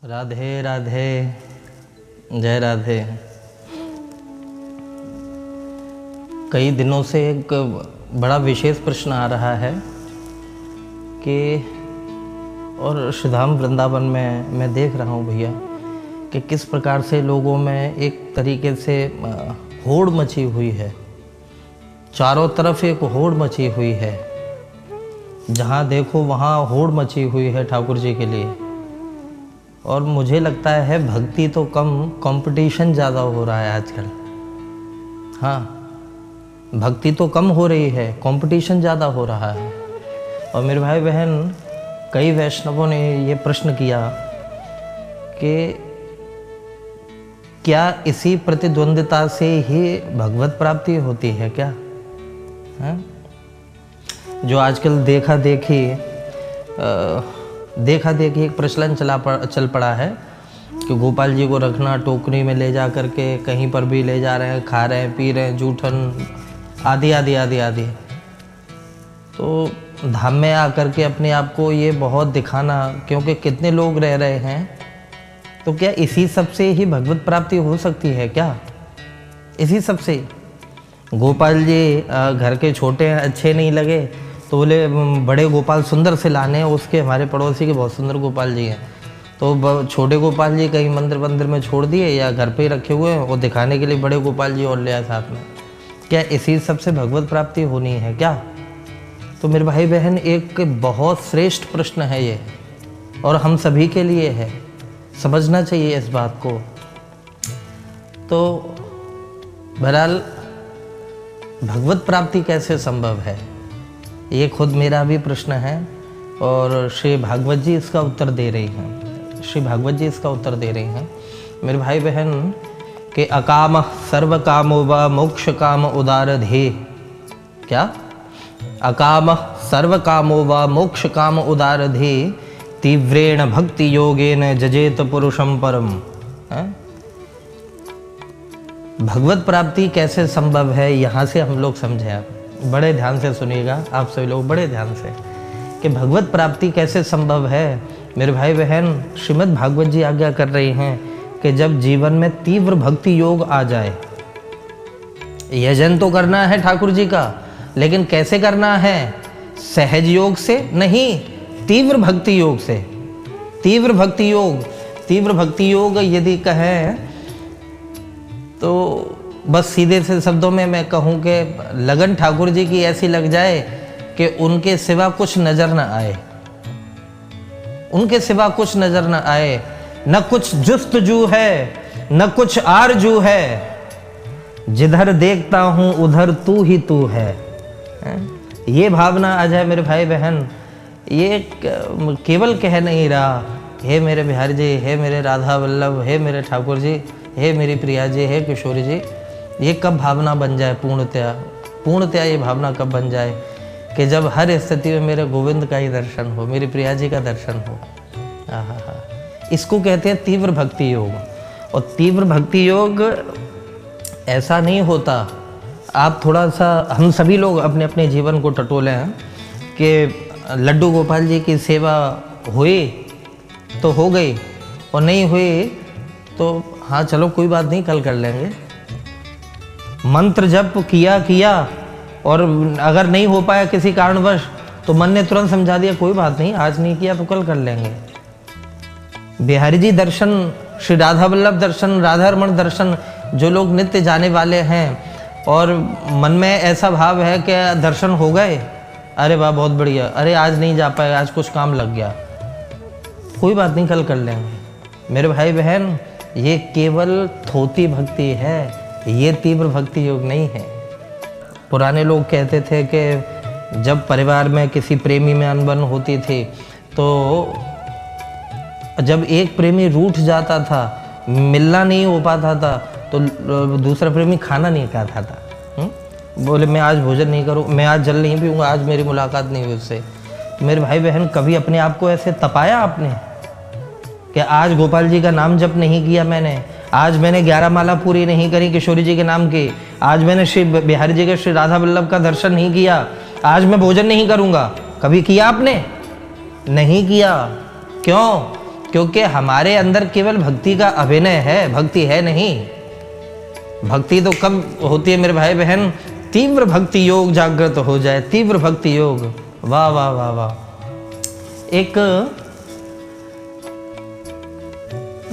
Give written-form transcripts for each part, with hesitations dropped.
राधे राधे, जय राधे। कई दिनों से एक बड़ा विशेष प्रश्न आ रहा है कि और श्रीधाम वृंदावन में मैं देख रहा हूँ भैया कि किस प्रकार से लोगों में एक तरीके से होड़ मची हुई है। चारों तरफ एक होड़ मची हुई है, जहाँ देखो वहाँ होड़ मची हुई है ठाकुर जी के लिए। और मुझे लगता है भक्ति तो कम, कंपटीशन ज़्यादा हो रहा है आजकल। हाँ, भक्ति तो कम हो रही है, कंपटीशन ज़्यादा हो रहा है। और मेरे भाई बहन, कई वैष्णवों ने ये प्रश्न किया कि क्या इसी प्रतिद्वंदिता से ही भगवत प्राप्ति होती है क्या? हाँ? जो आजकल देखा देखी एक प्रचलन चल पड़ा है कि गोपाल जी को रखना टोकरी में ले जा करके कहीं पर भी ले जा रहे हैं, खा रहे हैं, पी रहे हैं, जूठन आदि आदि आदि आदि। तो धाम में आकर के अपने आप को ये बहुत दिखाना, क्योंकि कितने लोग रह रहे हैं, तो क्या इसी सब से ही भगवत प्राप्ति हो सकती है क्या? इसी सब से? गोपाल जी घर के छोटे अच्छे नहीं लगे तो बोले बड़े गोपाल सुंदर से लाने हैं। उसके हमारे पड़ोसी के बहुत सुंदर गोपाल जी हैं, तो छोटे गोपाल जी कहीं मंदिर में छोड़ दिए या घर पे ही रखे हुए हैं, वो दिखाने के लिए बड़े गोपाल जी और ले आए साथ में। क्या इसी सब से भगवत प्राप्ति होनी है क्या? तो मेरे भाई बहन, एक बहुत श्रेष्ठ प्रश्न है ये, और हम सभी के लिए है, समझना चाहिए इस बात को। तो बहरहाल भगवत प्राप्ति कैसे संभव है, ये खुद मेरा भी प्रश्न है, और श्री भागवत जी इसका उत्तर दे रही हैं। श्री भागवत जी इसका उत्तर दे रही हैं मेरे भाई बहन कि अकाम सर्व कामो व मोक्ष काम उदार धे। क्या? अकाम सर्व कामो व मोक्ष काम उदार धे तीव्रेण भक्ति योगेन जजेत पुरुषम परम। भगवत प्राप्ति कैसे संभव है, यहाँ से हम लोग समझें। आप बड़े ध्यान से सुनिएगा, आप सभी लोग बड़े ध्यान से, कि भगवत प्राप्ति कैसे संभव है। मेरे भाई बहन, श्रीमद् भागवत जी आज्ञा कर रही हैं कि जब जीवन में तीव्र भक्ति योग आ जाए, यजन तो करना है ठाकुर जी का, लेकिन कैसे करना है? सहज योग से नहीं, तीव्र भक्ति योग से। तीव्र भक्ति योग यदि कहें तो बस सीधे से शब्दों में मैं कहूँ कि लगन ठाकुर जी की ऐसी लग जाए कि उनके सिवा कुछ नजर न आए, उनके सिवा कुछ नजर न आए, न कुछ जुस्तजू है, न कुछ आरजू है, जिधर देखता हूँ उधर तू ही तू है। ये भावना आ जाए मेरे भाई बहन। ये केवल कह नहीं रहा हे मेरे बिहारी जी, हे मेरे राधा वल्लभ, हे मेरे ठाकुर जी, हे मेरी प्रिया जी, हे किशोरी जी। ये कब भावना बन जाए पूर्णतया ये भावना कब बन जाए कि जब हर स्थिति में मेरे गोविंद का ही दर्शन हो, मेरी प्रिया जी का दर्शन हो। इसको कहते हैं तीव्र भक्ति योग। और तीव्र भक्ति योग ऐसा नहीं होता। आप थोड़ा सा, हम सभी लोग अपने अपने जीवन को टटोले हैं कि लड्डू गोपाल जी की सेवा हुई तो हो गई, और नहीं हुई तो हाँ चलो कोई बात नहीं, कल कर लेंगे। मंत्र जप किया और अगर नहीं हो पाया किसी कारणवश तो मन ने तुरंत समझा दिया कोई बात नहीं, आज नहीं किया तो कल कर लेंगे। बिहारी जी दर्शन, श्री राधा वल्लभ दर्शन, राधा रमण दर्शन जो लोग नित्य जाने वाले हैं और मन में ऐसा भाव है कि दर्शन हो गए, अरे वाह बहुत बढ़िया, अरे आज नहीं जा पाए, आज कुछ काम लग गया, कोई बात नहीं कल कर लेंगे। मेरे भाई बहन, ये केवल थोती भक्ति है, ये तीव्र भक्ति योग नहीं है। पुराने लोग कहते थे कि जब परिवार में किसी प्रेमी में अनबन होती थी तो जब एक प्रेमी रूठ जाता था, मिलना नहीं हो पाता था, तो दूसरा प्रेमी खाना नहीं खाता था। बोले मैं आज भोजन नहीं करूँ, मैं आज जल नहीं पीऊँगा, आज मेरी मुलाकात नहीं हुई उससे। मेरे भाई बहन, कभी अपने आप को ऐसे तपाया आपने कि आज गोपाल जी का नाम जप नहीं किया मैंने, आज मैंने 11 माला पूरी नहीं करी किशोरी जी के नाम की, आज मैंने श्री बिहारी जी के श्री राधा वल्लभ का दर्शन नहीं किया, आज मैं भोजन नहीं करूँगा? कभी किया आपने? नहीं किया। क्यों? क्योंकि हमारे अंदर केवल भक्ति का अभिनय है, भक्ति है नहीं। भक्ति तो कब होती है मेरे भाई बहन, तीव्र भक्ति योग जागृत हो जाए, तीव्र भक्ति योग। वाह वाह वाह वाह। एक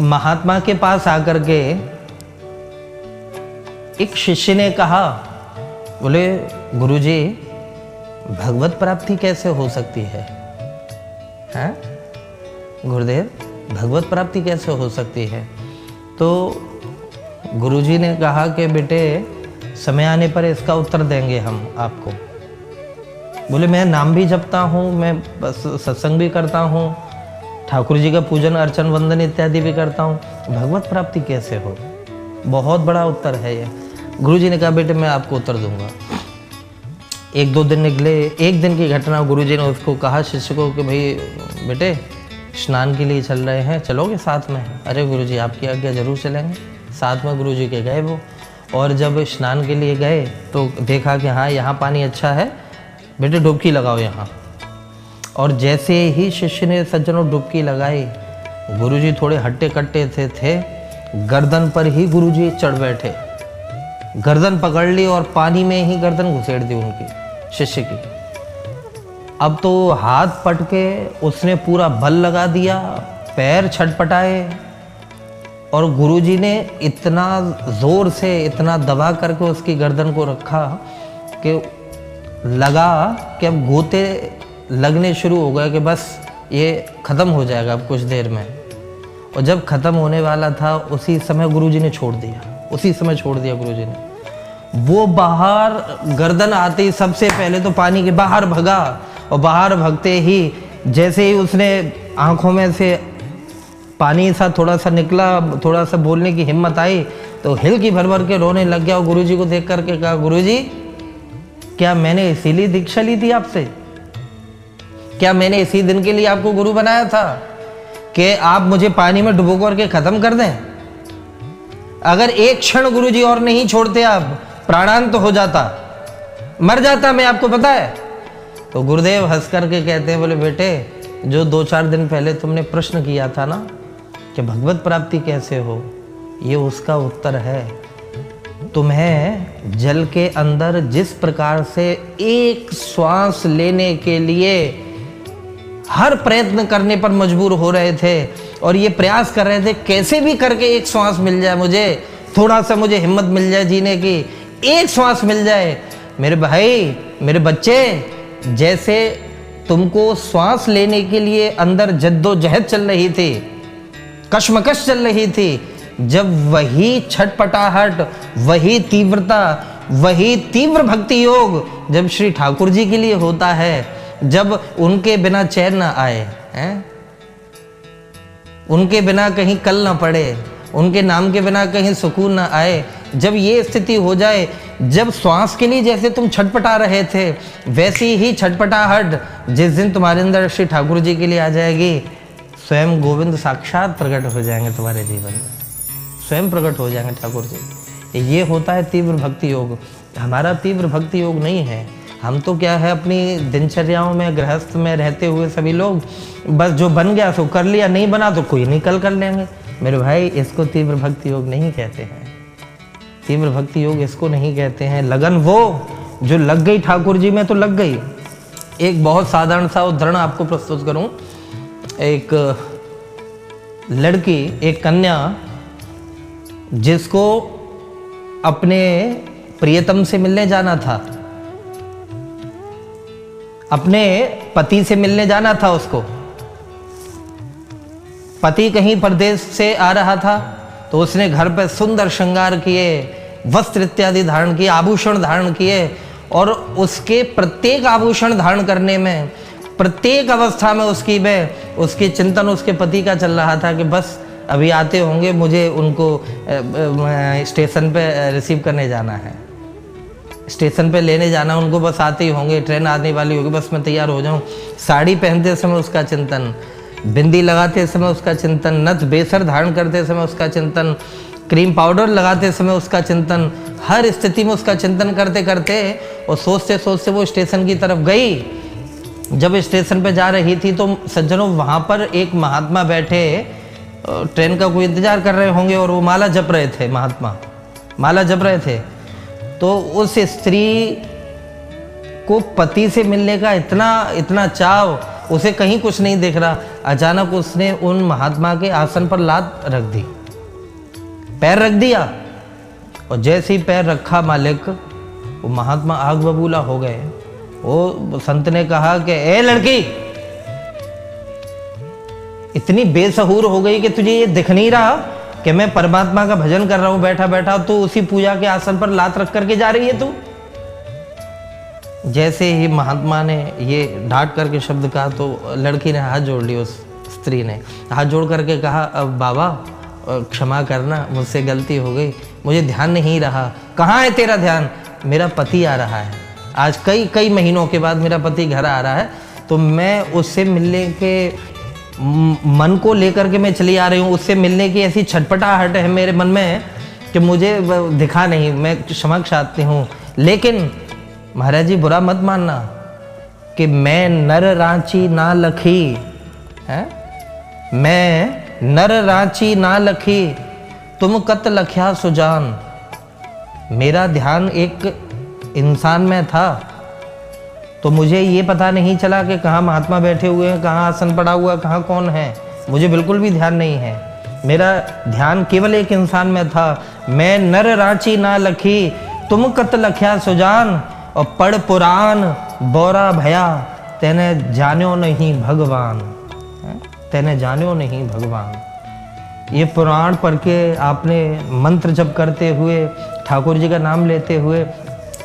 महात्मा के पास आकर के एक शिष्य ने कहा, बोले गुरुजी भगवत प्राप्ति कैसे हो सकती है? हैं गुरुदेव, भगवत प्राप्ति कैसे हो सकती है? तो गुरुजी ने कहा कि बेटे समय आने पर इसका उत्तर देंगे हम आपको। बोले मैं नाम भी जपता हूँ, मैं सत्संग भी करता हूँ, ठाकुर जी का पूजन अर्चन वंदन इत्यादि भी करता हूँ, भगवत प्राप्ति कैसे हो? बहुत बड़ा उत्तर है ये। गुरुजी ने कहा बेटे मैं आपको उत्तर दूंगा। एक दो दिन निकले, एक दिन की घटना, गुरुजी ने उसको कहा शिष्य को कि भाई बेटे स्नान के लिए चल रहे हैं, चलोगे साथ में? अरे गुरुजी आपकी आज्ञा जरूर चलेंगे। साथ में गुरुजी के गए वो, और जब स्नान के लिए गए तो देखा कि हाँ यहाँ पानी अच्छा है, बेटे डुबकी लगाओ यहाँ। और जैसे ही शिष्य ने सज्जनों डुबकी लगाई, गुरुजी थोड़े हट्टे कट्टे थे, गर्दन पर ही गुरुजी चढ़ बैठे, गर्दन पकड़ ली और पानी में ही गर्दन घुसेड़ दी उनकी शिष्य की। अब तो हाथ पटके उसने पूरा बल लगा दिया, पैर छटपटाए, और गुरुजी ने इतना जोर से, इतना दबा करके उसकी गर्दन को रखा कि लगा कि अब गोते लगने शुरू हो गए कि बस ये ख़त्म हो जाएगा अब कुछ देर में। और जब ख़त्म होने वाला था उसी समय गुरुजी ने छोड़ दिया, उसी समय छोड़ दिया गुरुजी ने। वो बाहर गर्दन आते ही सबसे पहले तो पानी के बाहर भगा, और बाहर भगते ही जैसे ही उसने आंखों में से पानी सा थोड़ा सा निकला, थोड़ा सा बोलने की हिम्मत आई, तो हिल की भर भर के रोने लग गया। और गुरुजी को देख करके कहा, गुरुजी क्या मैंने इसीलिए दीक्षा ली थी आपसे? क्या मैंने इसी दिन के लिए आपको गुरु बनाया था कि आप मुझे पानी में डुबो करके खत्म कर दें? अगर एक क्षण गुरुजी और नहीं छोड़ते आप, प्राणांत हो जाता, मर जाता मैं, आपको पता है। तो गुरुदेव हंस करके कहते हैं, बोले बेटे जो 2-4 दिन पहले तुमने प्रश्न किया था ना कि भगवत प्राप्ति कैसे हो, ये उसका उत्तर है। तुम्हें जल के अंदर जिस प्रकार से एक श्वास लेने के लिए हर प्रयत्न करने पर मजबूर हो रहे थे, और ये प्रयास कर रहे थे कैसे भी करके एक श्वास मिल जाए, मुझे थोड़ा सा मुझे हिम्मत मिल जाए जीने की, एक श्वास मिल जाए। मेरे भाई, मेरे बच्चे, जैसे तुमको श्वास लेने के लिए अंदर जद्दोजहद चल रही थी, कश्मकश चल रही थी, जब वही छटपटाहट, वही तीव्रता, वही तीव्र भक्ति योग जब श्री ठाकुर जी के लिए होता है, जब उनके बिना चैन ना आए, हैं? उनके बिना कहीं कल ना पड़े, उनके नाम के बिना कहीं सुकून ना आए, जब ये स्थिति हो जाए, जब श्वास के लिए जैसे तुम छटपटा रहे थे, वैसी ही छटपटाहट जिस दिन तुम्हारे अंदर श्री ठाकुर जी के लिए आ जाएगी, स्वयं गोविंद साक्षात प्रकट हो जाएंगे तुम्हारे जीवन में, स्वयं प्रकट हो जाएंगे ठाकुर जी। ये होता है तीव्र भक्ति योग। हमारा तीव्र भक्ति योग नहीं है। हम तो क्या है, अपनी दिनचर्याओं में, गृहस्थ में रहते हुए सभी लोग बस जो बन गया सो कर लिया, नहीं बना तो कोई नहीं, कल कर लेंगे। मेरे भाई, इसको तीव्र भक्ति योग नहीं कहते हैं। तीव्र भक्ति योग इसको नहीं कहते हैं। लगन वो जो लग गई ठाकुर जी में तो लग गई। एक बहुत साधारण सा उदाहरण आपको प्रस्तुत करूं। एक लड़की, एक कन्या, जिसको अपने प्रियतम से मिलने जाना था, अपने पति से मिलने जाना था उसको। पति कहीं परदेश से आ रहा था, तो उसने घर पर सुंदर श्रृंगार किए, वस्त्र इत्यादि धारण किए, आभूषण धारण किए, और उसके प्रत्येक आभूषण धारण करने में, प्रत्येक अवस्था में उसकी चिंतन उसके पति का चल रहा था कि बस अभी आते होंगे, मुझे उनको स्टेशन पे रिसीव करने जाना है, स्टेशन पे लेने जाना, उनको बस आते ही होंगे, ट्रेन आने वाली होगी, बस मैं तैयार हो जाऊं। साड़ी पहनते समय उसका चिंतन, बिंदी लगाते समय उसका चिंतन, नथ बेसर धारण करते समय उसका चिंतन, क्रीम पाउडर लगाते समय उसका चिंतन, हर स्थिति में उसका चिंतन करते करते और सोचते सोचते वो स्टेशन की तरफ गई। जब स्टेशन पे जा रही थी तो सज्जनों वहाँ पर एक महात्मा बैठे ट्रेन का कोई इंतजार कर रहे होंगे और वो माला जप रहे थे, महात्मा माला जप रहे थे। तो उस स्त्री को पति से मिलने का इतना चाव, उसे कहीं कुछ नहीं दिख रहा। अचानक उसने उन महात्मा के आसन पर लात रख दी, पैर रख दिया, और जैसे ही पैर रखा मालिक, वो महात्मा आग बबूला हो गए। वो संत ने कहा कि ए लड़की, इतनी बेसहूर हो गई कि तुझे ये दिख नहीं रहा कि मैं परमात्मा का भजन कर रहा हूं बैठा बैठा, तो उसी पूजा के आसन पर लात रख करके जा रही है तू। जैसे ही महात्मा ने ये डांट करके शब्द कहा तो लड़की ने हाथ जोड़ ली, उस स्त्री ने हाथ जोड़ करके कहा, अब बाबा क्षमा करना, मुझसे गलती हो गई, मुझे ध्यान नहीं रहा। कहाँ है तेरा ध्यान? मेरा पति आ रहा है, आज कई महीनों के बाद मेरा पति घर आ रहा है, तो मैं उससे मिलने के मन को लेकर के मैं चली आ रही हूँ। उससे मिलने की ऐसी छटपटाहट है मेरे मन में कि मुझे दिखा नहीं, मैं क्षमा चाहती हूँ। लेकिन महाराज जी बुरा मत मानना कि मैं नर रांची ना लखी है, मैं नर रांची ना लखी, तुम कत लख्या सुजान। मेरा ध्यान एक इंसान में था, तो मुझे ये पता नहीं चला कि कहाँ महात्मा बैठे हुए हैं, कहाँ आसन पड़ा हुआ, कहाँ कौन है, मुझे बिल्कुल भी ध्यान नहीं है। मेरा ध्यान केवल एक इंसान में था। मैं नर रांची ना लखी, तुम कत लख्या सुजान, और पढ़ पुराण बोरा भया, तेने जान्यो नहीं भगवान, तेने जान्यो नहीं भगवान। ये पुराण पढ़ के आपने मंत्र जप करते हुए, ठाकुर जी का नाम लेते हुए,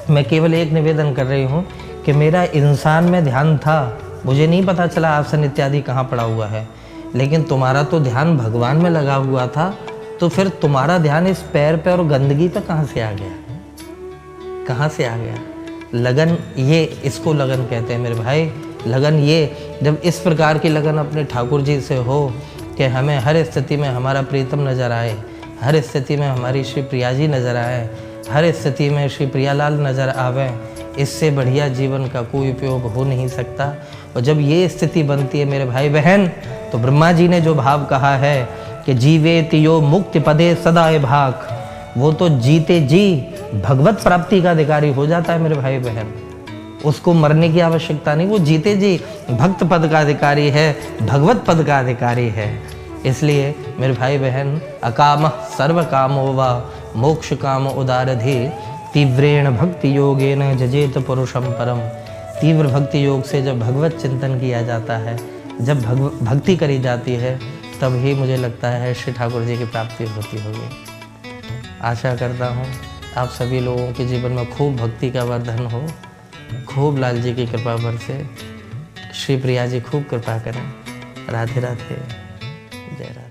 मैं केवल एक निवेदन कर रही हूँ कि मेरा इंसान में ध्यान था, मुझे नहीं पता चला आसन इत्यादि कहाँ पड़ा हुआ है, लेकिन तुम्हारा तो ध्यान भगवान में लगा हुआ था, तो फिर तुम्हारा ध्यान इस पैर पे और गंदगी पे कहाँ से आ गया? कहाँ से आ गया? लगन, ये इसको लगन कहते हैं मेरे भाई। लगन ये, जब इस प्रकार की लगन अपने ठाकुर जी से हो कि हमें हर स्थिति में हमारा प्रीतम नज़र आए, हर स्थिति में हमारी श्री प्रिया जी नज़र आए, हर स्थिति में श्री प्रियालाल नज़र आवे, इससे बढ़िया जीवन का कोई उपयोग हो नहीं सकता। और जब ये स्थिति बनती है मेरे भाई बहन, तो ब्रह्मा जी ने जो भाव कहा है कि जीवेत यो मुक्ति पदे सदाए भाक, वो तो जीते जी भगवत प्राप्ति का अधिकारी हो जाता है मेरे भाई बहन। उसको मरने की आवश्यकता नहीं, वो जीते जी भक्त पद का अधिकारी है, भगवत पद का अधिकारी है। इसलिए मेरे भाई बहन, अकाम सर्व कामो वा मोक्ष काम उदारधि, तीव्रेण भक्ति योगेन जजेत पुरुषम परम। तीव्र भक्ति योग से जब भगवत चिंतन किया जाता है, जब भक्ति करी जाती है, तब ही मुझे लगता है श्री ठाकुर जी की प्राप्ति होती होगी। आशा करता हूँ आप सभी लोगों के जीवन में खूब भक्ति का वर्धन हो, खूब लाल जी की कृपा बरसे, श्री प्रिया जी खूब कृपा करें। राधे राधे, जय राधे।